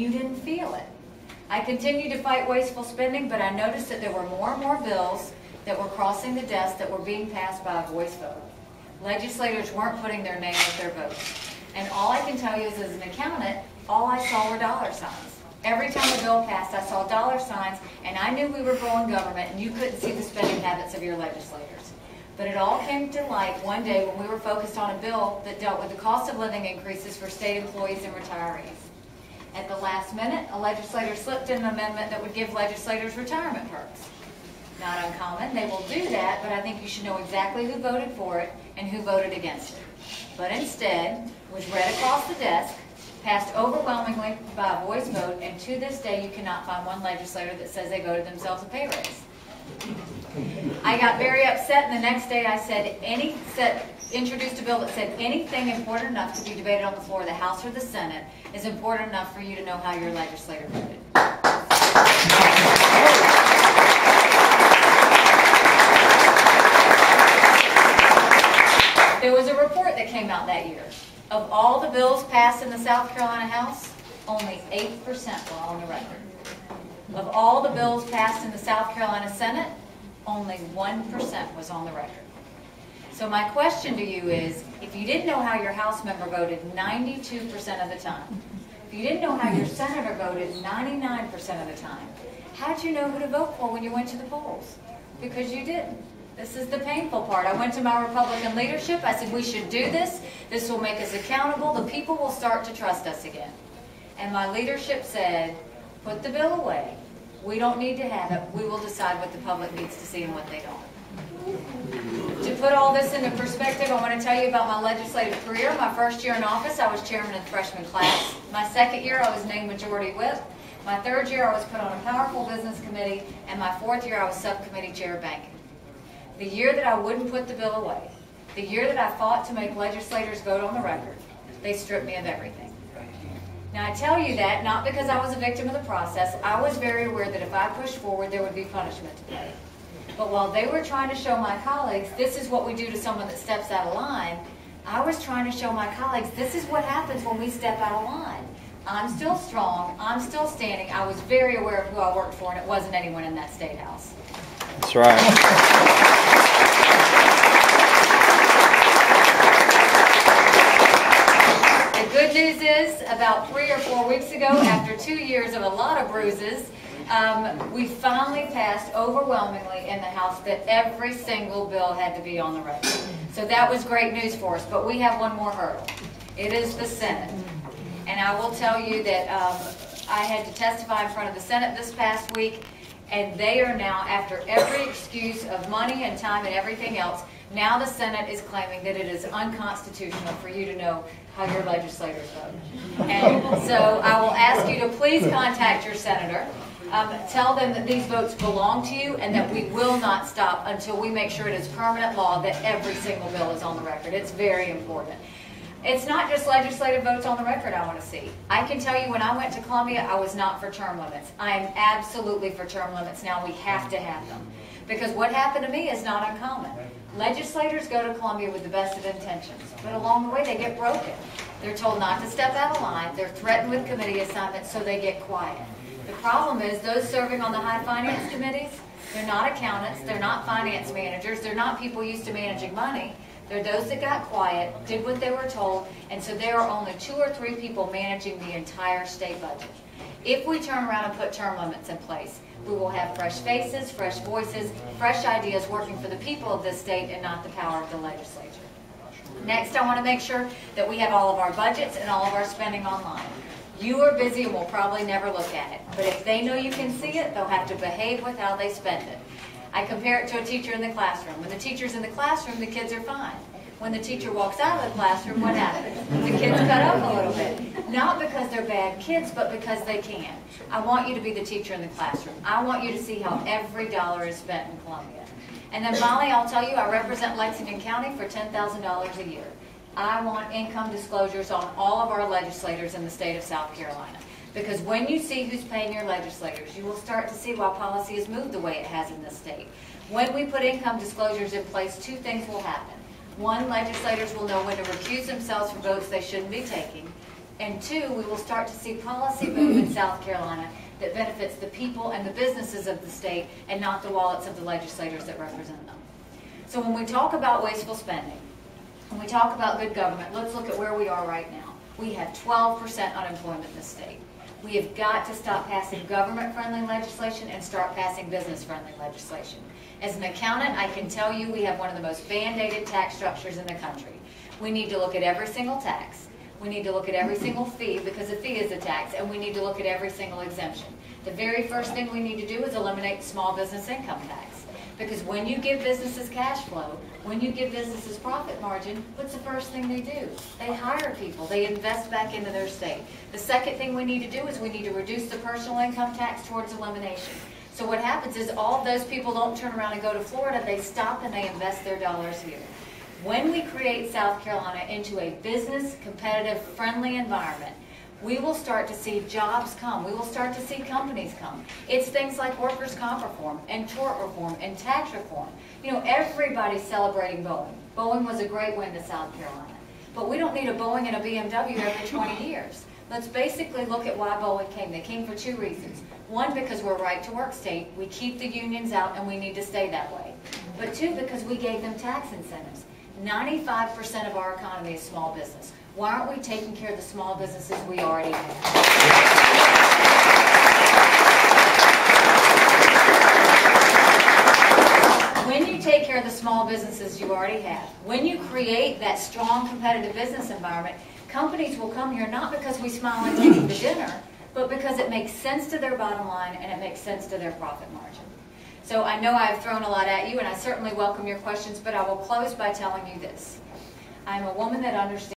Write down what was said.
you didn't feel it. I continued to fight wasteful spending, but I noticed that there were more and more bills that were crossing the desk that were being passed by a voice vote. Legislators weren't putting their name with their votes. And all I can tell you is, as an accountant, all I saw were dollar signs. Every time a bill passed, I saw dollar signs, and I knew we were growing government, and you couldn't see the spending habits of your legislators. But it all came to light one day when we were focused on a bill that dealt with the cost of living increases for state employees and retirees. At the last minute, a legislator slipped in an amendment that would give legislators retirement perks. Not uncommon, they will do that, but I think you should know exactly who voted for it and who voted against it. But instead, was read across the desk, passed overwhelmingly by a voice vote, and to this day you cannot find one legislator that says they voted themselves a pay raise. I got very upset, and the next day I introduced a bill that said anything important enough to be debated on the floor of the House or the Senate is important enough for you to know how your legislator voted. There was a report that came out that year. Of all the bills passed in the South Carolina House, only 8% were on the record. Of all the bills passed in the South Carolina Senate, only 1% was on the record. So my question to you is, if you didn't know how your House member voted 92% of the time, if you didn't know how your senator voted 99% of the time, how'd you know who to vote for when you went to the polls? Because you didn't. This is the painful part. I went to my Republican leadership. I said, we should do this. This will make us accountable. The people will start to trust us again. And my leadership said, put the bill away. We don't need to have it. We will decide what the public needs to see and what they don't. To put all this into perspective, I want to tell you about my legislative career. My first year in office, I was chairman of the freshman class. My second year, I was named majority whip. My third year, I was put on a powerful business committee. And my fourth year, I was subcommittee chair of banking. The year that I wouldn't put the bill away, the year that I fought to make legislators vote on the record, they stripped me of everything. Now I tell you that not because I was a victim of the process. I was very aware that if I pushed forward, there would be punishment to pay. But while they were trying to show my colleagues, this is what we do to someone that steps out of line, I was trying to show my colleagues, this is what happens when we step out of line. I'm still strong, I'm still standing. I was very aware of who I worked for, and it wasn't anyone in that state house. That's right. The good news is, about 3 or 4 weeks ago, after 2 years of a lot of bruises, we finally passed overwhelmingly in the House that every single bill had to be on the record. So that was great news for us, but we have one more hurdle. It is the Senate. And I will tell you that I had to testify in front of the Senate this past week, and they are now, after every excuse of money and time and everything else, now the Senate is claiming that it is unconstitutional for you to know how your legislators vote. And so I will ask you to please contact your senator. Tell them that these votes belong to you and that we will not stop until we make sure it is permanent law that every single bill is on the record. It's very important. It's not just legislative votes on the record I want to see. I can tell you when I went to Columbia, I was not for term limits. I am absolutely for term limits now. We have to have them. Because what happened to me is not uncommon. Legislators go to Columbia with the best of intentions, but along the way they get broken. They're told not to step out of line. They're threatened with committee assignments, so they get quiet. The problem is those serving on the high finance committees, they're not accountants, they're not finance managers, they're not people used to managing money. They're those that got quiet, did what they were told, and so there are only 2 or 3 people managing the entire state budget. If we turn around and put term limits in place, we will have fresh faces, fresh voices, fresh ideas working for the people of this state and not the power of the legislature. Next, I want to make sure that we have all of our budgets and all of our spending online. You are busy and will probably never look at it, but if they know you can see it, they'll have to behave with how they spend it. I compare it to a teacher in the classroom. When the teacher's in the classroom, the kids are fine. When the teacher walks out of the classroom, what happens? The kids cut up a little bit. Not because they're bad kids, but because they can. I want you to be the teacher in the classroom. I want you to see how every dollar is spent in Columbia. And then finally, I'll tell you, I represent Lexington County for $10,000 a year. I want income disclosures on all of our legislators in the state of South Carolina. Because when you see who's paying your legislators, you will start to see why policy has moved the way it has in this state. When we put income disclosures in place, 2 things will happen. 1, legislators will know when to recuse themselves from votes they shouldn't be taking. And two, we will start to see policy move in South Carolina that benefits the people and the businesses of the state and not the wallets of the legislators that represent them. So when we talk about wasteful spending, when we talk about good government, let's look at where we are right now. We have 12% unemployment in this state. We have got to stop passing government-friendly legislation and start passing business-friendly legislation. As an accountant, I can tell you we have one of the most band-aided tax structures in the country. We need to look at every single tax. We need to look at every single fee, because a fee is a tax, and we need to look at every single exemption. The very first thing we need to do is eliminate the small business income tax. Because when you give businesses cash flow, when you give businesses profit margin, what's the first thing they do? They hire people. They invest back into their state. The second thing we need to do is we need to reduce the personal income tax towards elimination. So what happens is all of those people don't turn around and go to Florida. They stop and they invest their dollars here. When we create South Carolina into a business, competitive, friendly environment, we will start to see jobs come. We will start to see companies come. It's things like workers' comp reform and tort reform and tax reform. You know, everybody's celebrating Boeing. Boeing was a great win to South Carolina. But we don't need a Boeing and a BMW every 20 years. Let's basically look at why Boeing came. They came for two reasons. One, because we're a right-to-work state. We keep the unions out and we need to stay that way. But two, because we gave them tax incentives. 95% of our economy is small business. Why aren't we taking care of the small businesses we already have? When you take care of the small businesses you already have, when you create that strong competitive business environment, companies will come here not because we smile and take them to dinner, but because it makes sense to their bottom line and it makes sense to their profit margin. So I know I've thrown a lot at you, and I certainly welcome your questions, but I will close by telling you this. I'm a woman that understands